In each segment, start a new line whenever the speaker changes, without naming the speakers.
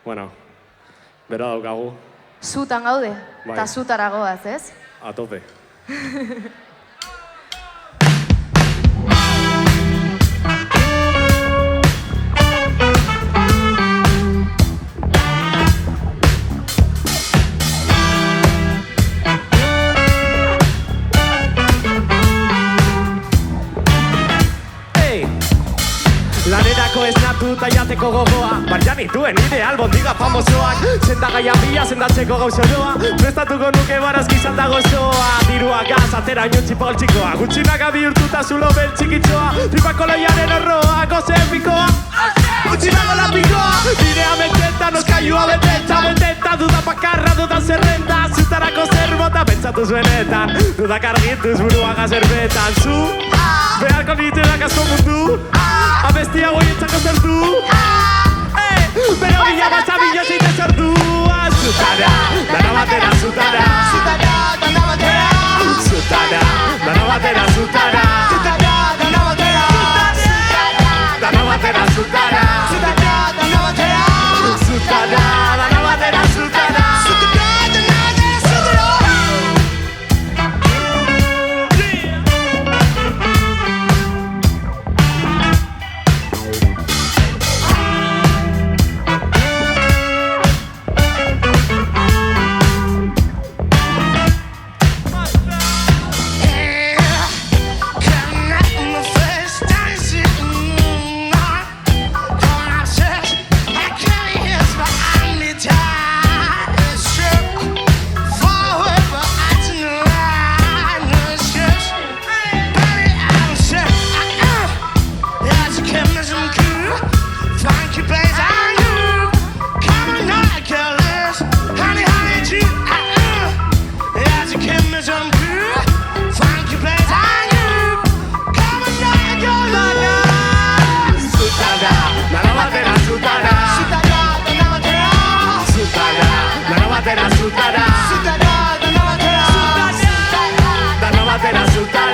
Bueno, bera daukagu.
Zutan gaude,
Bai.
eta zutara goaz, ez?
A tope. Lanerako esnatu eta jateko gogoa Barjan ituen ideal bondiga famosoak Sendagaia bila sendatzeko gauzoroa Prestatuko nuke barazki zalda gozoa Dirua gaz, atera inontzi poltsikoa Gutxinaka bihurtuta zulo beltxikitzoa Tripako loiaren horroa, goze epikoa Gutxinako lapikoa Bidea beteta, noskailua beteta Beteta, duda bakarra, duda zerrenda Zutarako zer bota pentsatu zuenetan Dudak argituz burua gazerbetan Zu, beharko nituenak asko mundu Abestia goietzako zertu Bero gila batza bila zeite zertu Zutara, dana batera zutara Zutara, dana batera Zutara, dana batera zutara Zutara, dana batera Dana batera zutara Zutara, dana batera Zutara, dana batera zutara Zutara, dana batera zutara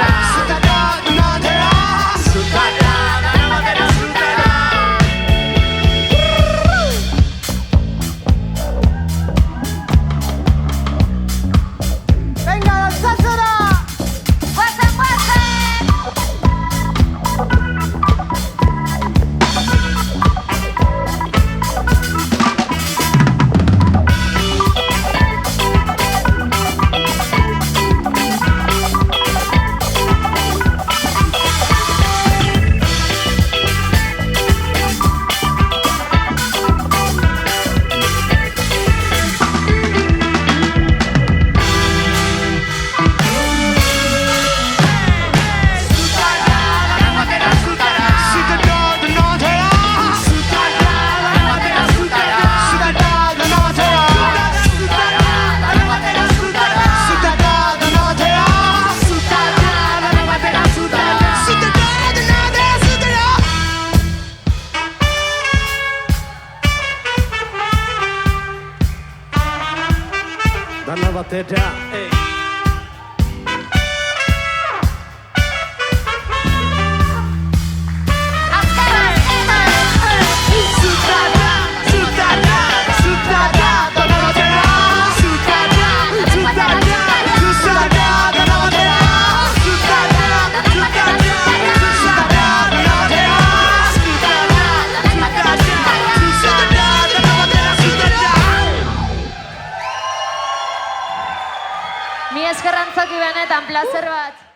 Dana batera,
Mi eskerrantzoki benetan, plazer bat.